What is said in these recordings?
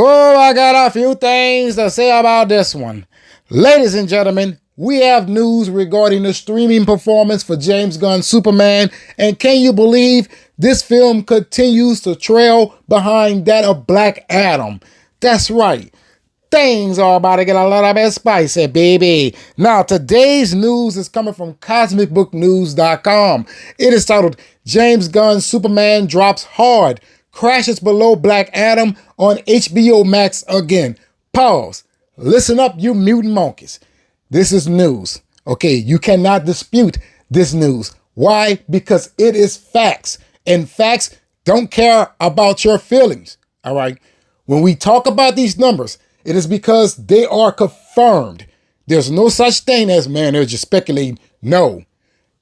Oh, I got a few things to say about this one. Ladies and gentlemen, we have news regarding the streaming performance for James Gunn's Superman, and can you believe this film continues to trail behind that of Black Adam? That's right. Things are about to get a little bit spicy, baby. Now, today's news is coming from CosmicBookNews.com. It is titled, James Gunn's Superman drops hard, crashes below Black Adam on HBO Max again. Pause. Listen up, you mutant monkeys. This is news. Okay, you cannot dispute this news. Why? Because it is facts. And facts don't care about your feelings. All right? When we talk about these numbers, it is because they are confirmed. There's no such thing as, man, they're just speculating. No.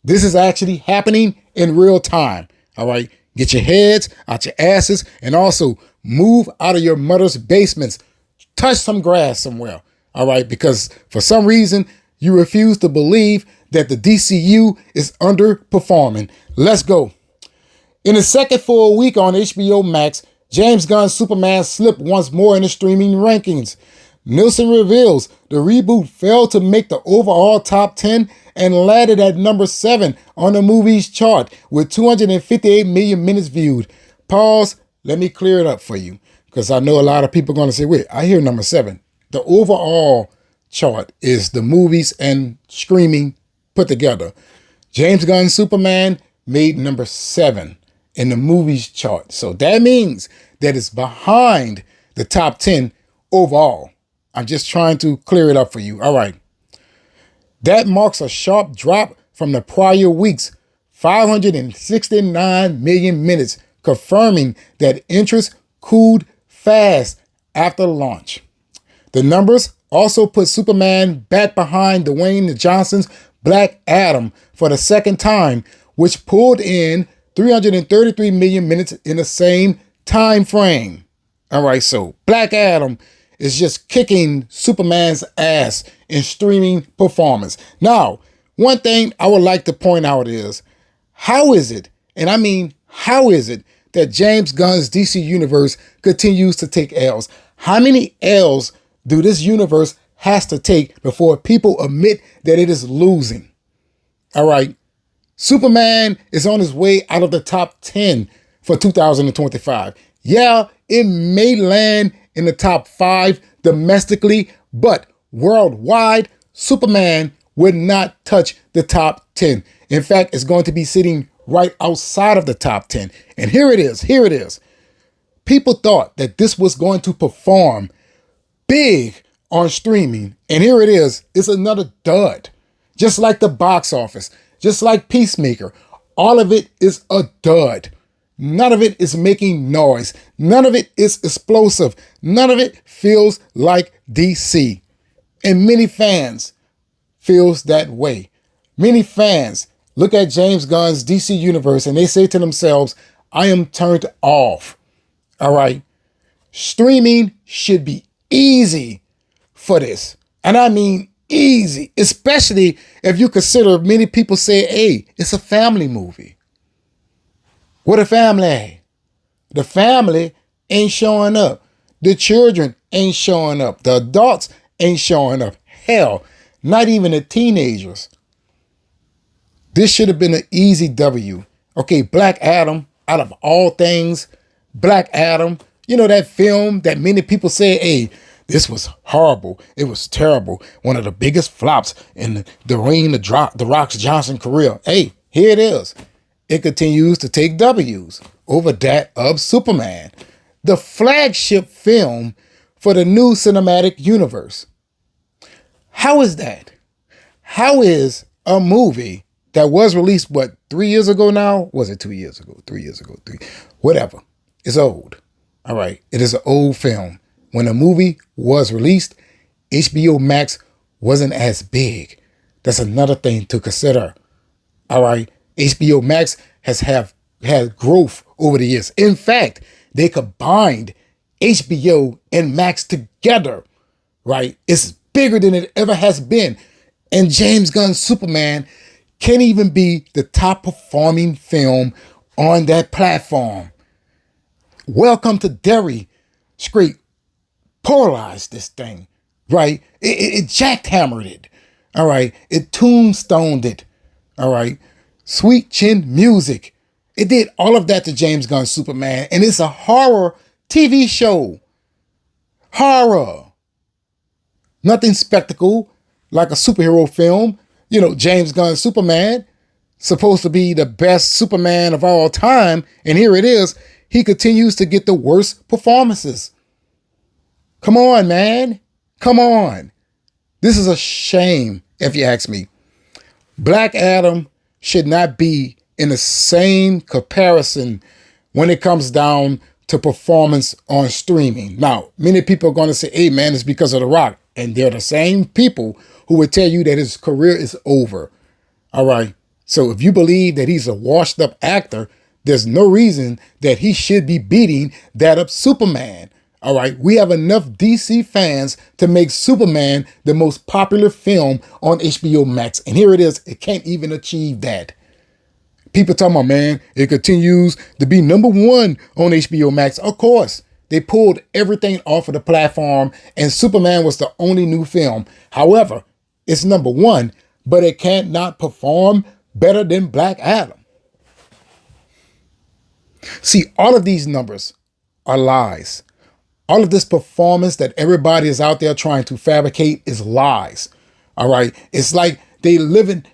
This is actually happening in real time. All right? Get your heads out your asses and also move out of your mother's basements. Touch some grass somewhere. All right? Because for some reason, you refuse to believe that the DCU is underperforming. Let's go. In the second full week on HBO Max, James Gunn's Superman slipped once more in the streaming rankings. Nielsen reveals the reboot failed to make the overall top 10 and landed at number 7 on the movie's chart with 258 million minutes viewed. Pause. Let me clear it up for you because I know a lot of people are going to say, wait, I hear number 7. The overall chart is the movies and streaming put together. James Gunn's Superman made number 7 in the movies chart. So that means that it's behind the top 10 overall. I'm just trying to clear it up for you. All right. That marks a sharp drop from the prior week's 569 million minutes, confirming that interest cooled fast after launch. The numbers also put Superman back behind Dwayne Johnson's Black Adam for the second time, which pulled in 333 million minutes in the same time frame. All right, so Black Adam is just kicking Superman's ass in streaming performance. Now, one thing I would like to point out is, how is it, and I mean, how is it that James Gunn's DC Universe continues to take L's? How many L's do this universe has to take before people admit that it is losing? All right. Superman is on his way out of the top 10 for 2025. Yeah, it may land in the top 5 domestically, but worldwide, Superman would not touch the top 10. In fact, it's going to be sitting right outside of the top 10. And here it is. Here it is. People thought that this was going to perform big on streaming. And here it is. It's another dud. Just like the box office. Just like Peacemaker, all of it is a dud. None of it is making noise. None of it is explosive. None of it feels like DC. And many fans feels that way. Many fans look at James Gunn's DC Universe and they say to themselves, I am turned off. All right. Streaming should be easy for this. And I mean easy, especially if you consider many people say, hey, it's a family movie. What a family? The family ain't showing up. The children ain't showing up. The adults ain't showing up. Hell, not even the teenagers. This should have been an easy W. Okay, Black Adam, out of all things, Black Adam, you know that film that many people say, hey, this was horrible. It was terrible. One of the biggest flops in the Rock's Johnson career. Hey, here it is. It continues to take W's over that of Superman, the flagship film for the new cinematic universe. How is that? How is a movie that was released, 3 years ago now? Was it 2 years ago? 3 years ago? Whatever. It's old. All right. It is an old film. When a movie was released, HBO Max wasn't as big. That's another thing to consider. All right. HBO Max has had growth over the years. In fact, they combined HBO and Max together. Right. It's bigger than it ever has been. And James Gunn's Superman can't even be the top performing film on that platform. Welcome to Derry Street polarized this thing, right? It jackhammered it, all right? It tombstoned it, all right? Sweet chin music. It did all of that to James Gunn's Superman, and it's a horror TV show. Horror. Nothing spectacle like a superhero film. You know, James Gunn's Superman, supposed to be the best Superman of all time, and here it is. He continues to get the worst performances. Come on, man. Come on. This is a shame, if you ask me. Black Adam should not be in the same comparison when it comes down to performance on streaming. Now, many people are going to say, hey, man, it's because of The Rock. And they're the same people who would tell you that his career is over. All right. So if you believe that he's a washed up actor, there's no reason that he should be beating that of Superman. All right. We have enough DC fans to make Superman the most popular film on HBO Max. And here it is. It can't even achieve that. People talking about, man, it continues to be number one on HBO Max. Of course, they pulled everything off of the platform and Superman was the only new film. However, it's number one, but it can't not perform better than Black Adam. See, all of these numbers are lies. All of this performance that everybody is out there trying to fabricate is lies. All right. It's like they're living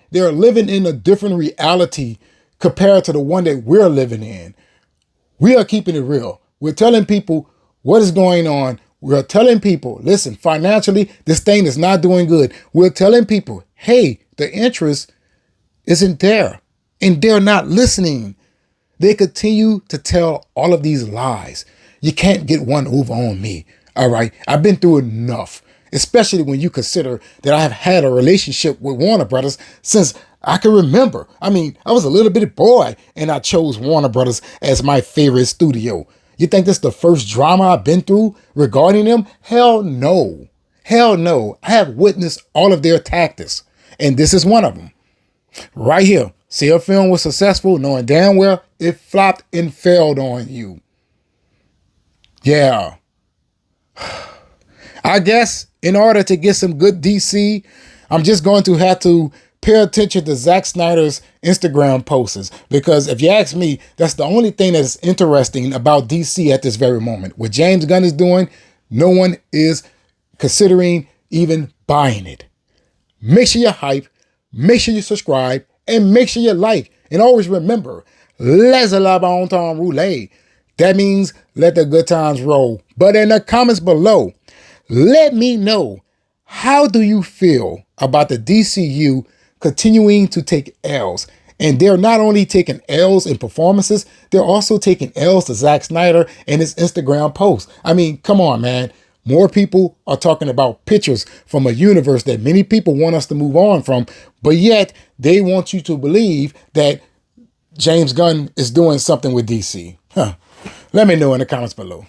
in a different reality compared to the one that we're living in. We are keeping it real. We're telling people what is going on. We're telling people, listen, financially, this thing is not doing good. We're telling people, hey, the interest isn't there. And they're not listening. They continue to tell all of these lies. You can't get one over on me. All right. I've been through enough, especially when you consider that I have had a relationship with Warner Brothers since I can remember. I mean, I was a little bitty boy and I chose Warner Brothers as my favorite studio. You think this is the first drama I've been through regarding them? Hell no. Hell no. I have witnessed all of their tactics, and this is one of them. Right here. See, a film was successful knowing damn well it flopped and failed on you. Yeah. I guess in order to get some good DC, I'm just going to have to pay attention to Zack Snyder's Instagram posts, because if you ask me, that's the only thing that's interesting about DC at this very moment. What James Gunn is doing, no one is considering even buying it. Make sure you hype, make sure you subscribe, and make sure you like. And always remember, laissez la bon temps rouler. That means let the good times roll. But in the comments below, let me know, how do you feel about the DCU continuing to take L's? And they're not only taking L's in performances, they're also taking L's to Zack Snyder and his Instagram posts. I mean, come on, man. More people are talking about pictures from a universe that many people want us to move on from, but yet they want you to believe that James Gunn is doing something with DC. Let me know in the comments below.